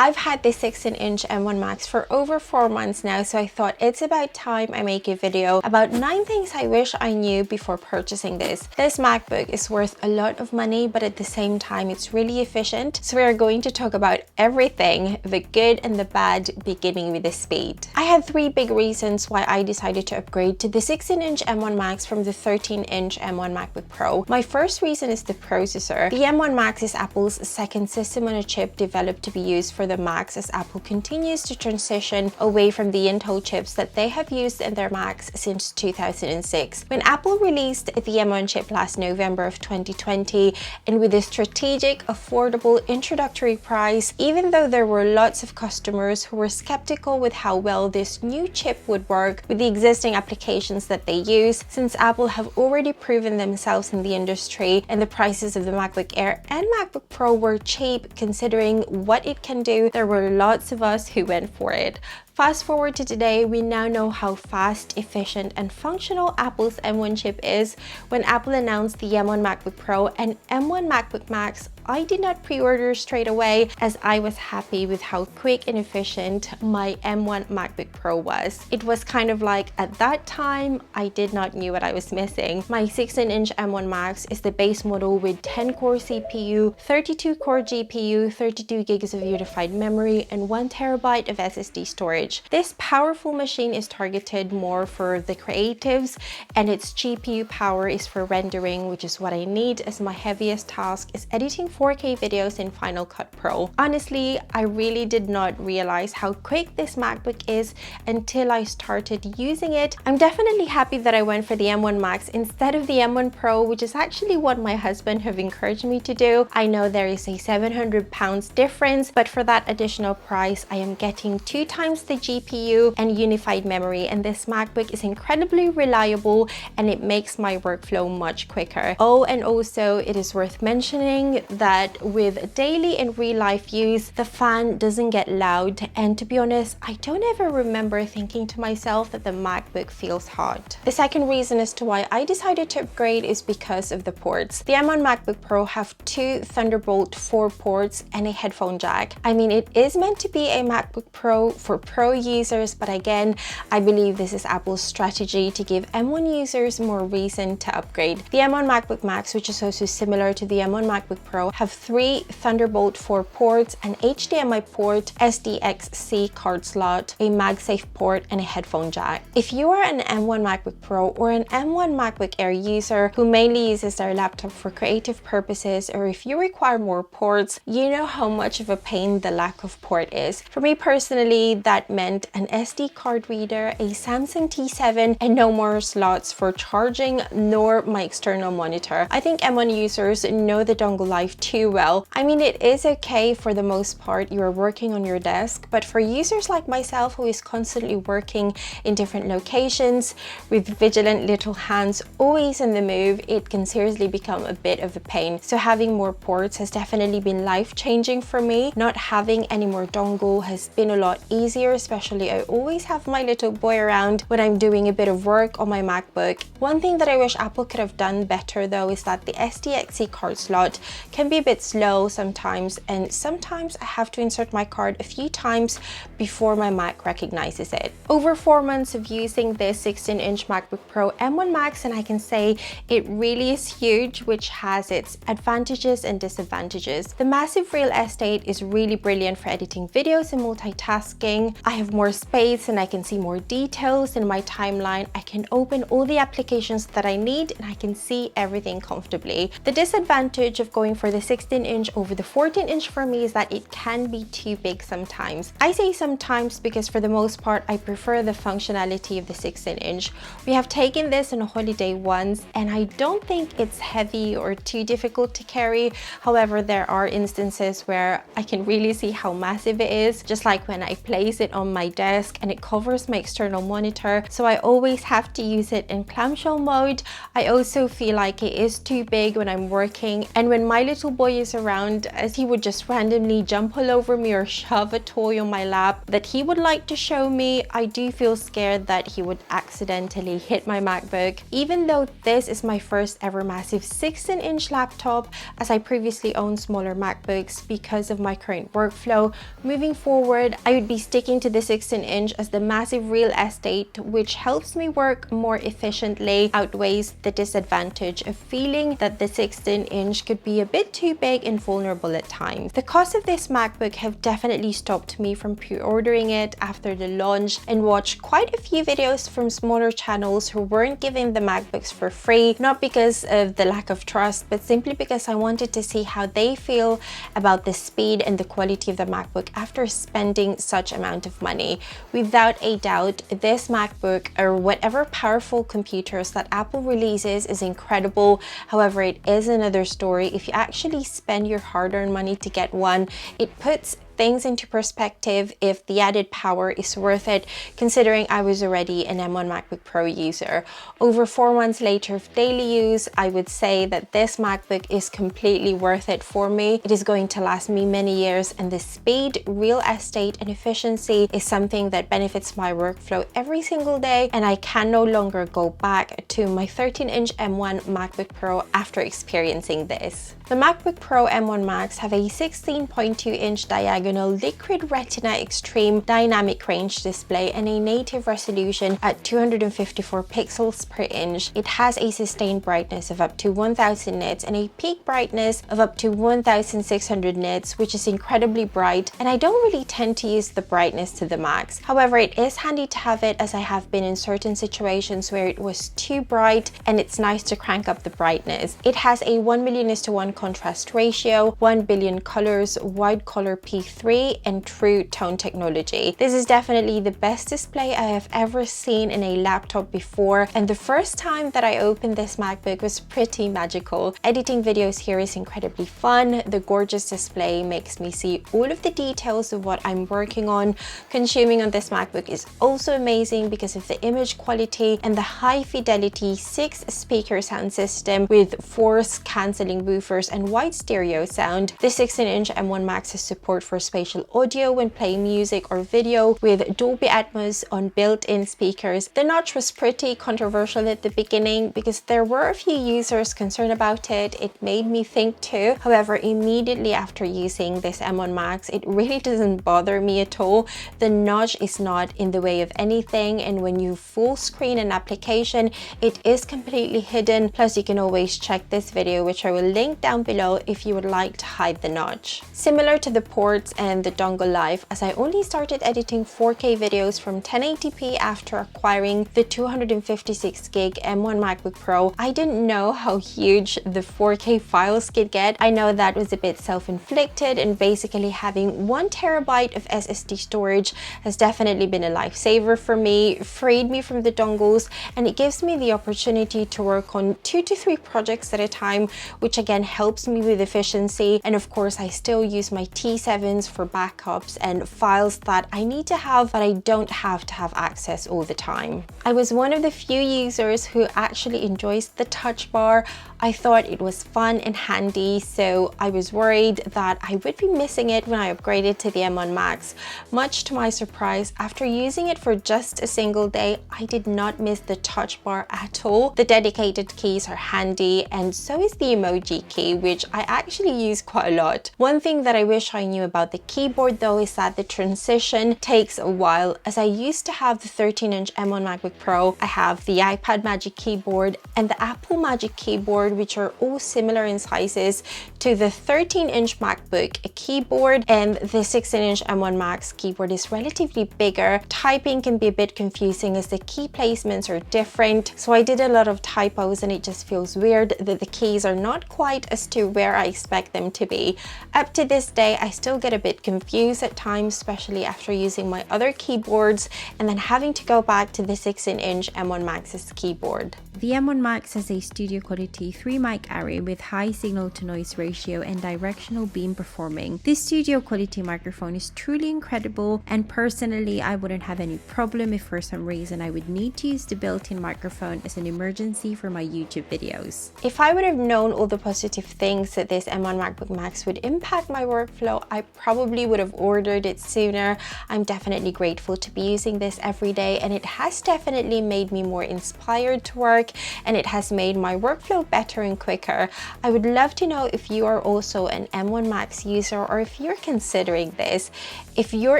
I've had this 16-inch M1 Max for over 4 months now, so I thought it's about time I make a video about 9 things I wish I knew before purchasing this. This MacBook is worth a lot of money, but at the same time it's really efficient. So we are going to talk about everything, the good and the bad, beginning with the speed. I had 3 big reasons why I decided to upgrade to the 16-inch M1 Max from the 13-inch M1 MacBook Pro. My first reason is the processor. The M1 Max is Apple's second system on a chip developed to be used for the Macs as Apple continues to transition away from the Intel chips that they have used in their Macs since 2006. When Apple released the M1 chip last November of 2020, and with a strategic, affordable introductory price, even though there were lots of customers who were skeptical with how well this new chip would work with the existing applications that they use, since Apple have already proven themselves in the industry and the prices of the MacBook Air and MacBook Pro were cheap considering what it can do, there were lots of us who went for it. Fast forward to today, we now know how fast, efficient, and functional Apple's M1 chip is. When Apple announced the M1 MacBook Pro and M1 MacBook Max, I did not pre-order straight away as I was happy with how quick and efficient my M1 MacBook Pro was. It was kind of like at that time, I did not know what I was missing. My 16-inch M1 Max is the base model with 10-core CPU, 32-core GPU, 32 gigs of unified memory, and 1 terabyte of SSD storage. This powerful machine is targeted more for the creatives, and its GPU power is for rendering, which is what I need as my heaviest task is editing 4K videos in Final Cut Pro. Honestly, I really did not realize how quick this MacBook is until I started using it. I'm definitely happy that I went for the M1 Max instead of the M1 Pro, which is actually what my husband have encouraged me to do. I know there is a £700 difference, but for that additional price, I am getting 2 times the GPU and unified memory, and this MacBook is incredibly reliable and it makes my workflow much quicker. Oh, and also it is worth mentioning that with daily and real life use, the fan doesn't get loud, and to be honest, I don't ever remember thinking to myself that the MacBook feels hot. The second reason as to why I decided to upgrade is because of the ports. The M1 MacBook Pro have 2 Thunderbolt 4 ports and a headphone jack. I mean, it is meant to be a MacBook Pro for Pro users, but again, I believe this is Apple's strategy to give M1 users more reason to upgrade. The M1 MacBook Max, which is also similar to the M1 MacBook Pro, have 3 Thunderbolt 4 ports, an HDMI port, SDXC card slot, a MagSafe port, and a headphone jack. If you are an M1 MacBook Pro or an M1 MacBook Air user who mainly uses their laptop for creative purposes, or if you require more ports, you know how much of a pain the lack of port is. For me personally, that meant an SD card reader, a Samsung T7, and no more slots for charging nor my external monitor. I think M1 users know the dongle life too well. I mean, it is okay for the most part, you are working on your desk, but for users like myself who is constantly working in different locations with vigilant little hands always in the move, it can seriously become a bit of a pain. So having more ports has definitely been life-changing for me. Not having any more dongle has been a lot easier, especially I always have my little boy around when I'm doing a bit of work on my MacBook. One thing that I wish Apple could have done better though is that the SDXC card slot can be a bit slow sometimes, and sometimes I have to insert my card a few times before my Mac recognizes it. Over 4 months of using this 16-inch MacBook Pro M1 Max, and I can say it really is huge, which has its advantages and disadvantages. The massive real estate is really brilliant for editing videos and multitasking. I have more space and I can see more details in my timeline. I can open all the applications that I need and I can see everything comfortably. The disadvantage of going for the 16-inch over the 14-inch for me is that it can be too big sometimes. I say sometimes because for the most part I prefer the functionality of the 16-inch. We have taken this on a holiday once and I don't think it's heavy or too difficult to carry. However, there are instances where I can really see how massive it is, just like when I place it on my desk and it covers my external monitor, so I always have to use it in clamshell mode. I also feel like it is too big when I'm working, and when my little little boy is around, as he would just randomly jump all over me or shove a toy on my lap that he would like to show me, I do feel scared that he would accidentally hit my MacBook. Even though this is my first ever massive 16-inch laptop, as I previously owned smaller MacBooks because of my current workflow, moving forward I would be sticking to the 16-inch as the massive real estate, which helps me work more efficiently, outweighs the disadvantage of feeling that the 16-inch could be a bit too big and vulnerable at times. The cost of this MacBook have definitely stopped me from pre-ordering it after the launch, and watched quite a few videos from smaller channels who weren't giving the MacBooks for free, not because of the lack of trust, but simply because I wanted to see how they feel about the speed and the quality of the MacBook after spending such amount of money. Without a doubt, this MacBook, or whatever powerful computers that Apple releases, is incredible. However, it is another story if you actually spend your hard-earned money to get one. It puts things into perspective if the added power is worth it, considering I was already an M1 MacBook Pro user. Over 4 months later of daily use, I would say that this MacBook is completely worth it for me. It is going to last me many years, and the speed, real estate, and efficiency is something that benefits my workflow every single day, and I can no longer go back to my 13-inch M1 MacBook Pro after experiencing this. The MacBook Pro M1 Max have a 16.2-inch diagonal liquid retina extreme dynamic range display and a native resolution at 254 pixels per inch. It has a sustained brightness of up to 1000 nits and a peak brightness of up to 1600 nits, which is incredibly bright, and I don't really tend to use the brightness to the max. However, it is handy to have it, as I have been in certain situations where it was too bright, and it's nice to crank up the brightness. It has a 1,000,000:1 contrast ratio, 1 billion colors, wide color P3, and true tone technology. This is definitely the best display I have ever seen in a laptop before, and the first time that I opened this MacBook was pretty magical. Editing videos here is incredibly fun. The gorgeous display makes me see all of the details of what I'm working on. Consuming on this MacBook is also amazing because of the image quality and the high fidelity 6-speaker sound system with force cancelling woofers and wide stereo sound. The 16-inch M1 Max has support for spatial audio when playing music or video with Dolby Atmos on built-in speakers. The notch was pretty controversial at the beginning because there were a few users concerned about it. It made me think too. However, immediately after using this M1 Max, it really doesn't bother me at all. The notch is not in the way of anything, and when you full screen an application, it is completely hidden. Plus, you can always check this video, which I will link down below if you would like to hide the notch. Similar to the ports and the dongle life, as I only started editing 4K videos from 1080p after acquiring the 256 gig M1 MacBook Pro, I didn't know how huge the 4K files could get. I know that was a bit self-inflicted, and basically having 1 terabyte of SSD storage has definitely been a lifesaver for me, freed me from the dongles, and it gives me the opportunity to work on 2 to 3 projects at a time, which again helps me with efficiency. And of course, I still use my T7s for backups and files that I need to have, but I don't have to have access all the time. I was one of the few users who actually enjoys the touch bar. I thought it was fun and handy, so I was worried that I would be missing it when I upgraded to the M1 Max. Much to my surprise, after using it for just a single day, I did not miss the touch bar at all. The dedicated keys are handy, and so is the emoji key, which I actually use quite a lot. One thing that I wish I knew about the keyboard though is that the transition takes a while. As I used to have the 13-inch M1 MacBook Pro, I have the iPad Magic Keyboard and the Apple Magic Keyboard, which are all similar in sizes to the 13-inch MacBook keyboard, and the 16-inch M1 Max keyboard is relatively bigger. Typing can be a bit confusing as the key placements are different, so I did a lot of typos and it just feels weird that the keys are not quite as to where I expect them to be. Up to this day, I still get a bit confused at times, especially after using my other keyboards and then having to go back to the 16-inch M1 Max's keyboard. The M1 Max has a studio quality 3 mic array with high signal to noise ratio and directional beam performing. This studio quality microphone is truly incredible, and personally I wouldn't have any problem if for some reason I would need to use the built-in microphone as an emergency for my YouTube videos. If I would have known all the positive think that this M1 MacBook Max would impact my workflow, I probably would have ordered it sooner. I'm definitely grateful to be using this every day, and it has definitely made me more inspired to work, and it has made my workflow better and quicker. I would love to know if you are also an M1 Max user, or if you're considering this. If you're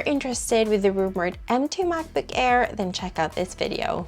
interested with the rumored M2 MacBook Air, then check out this video.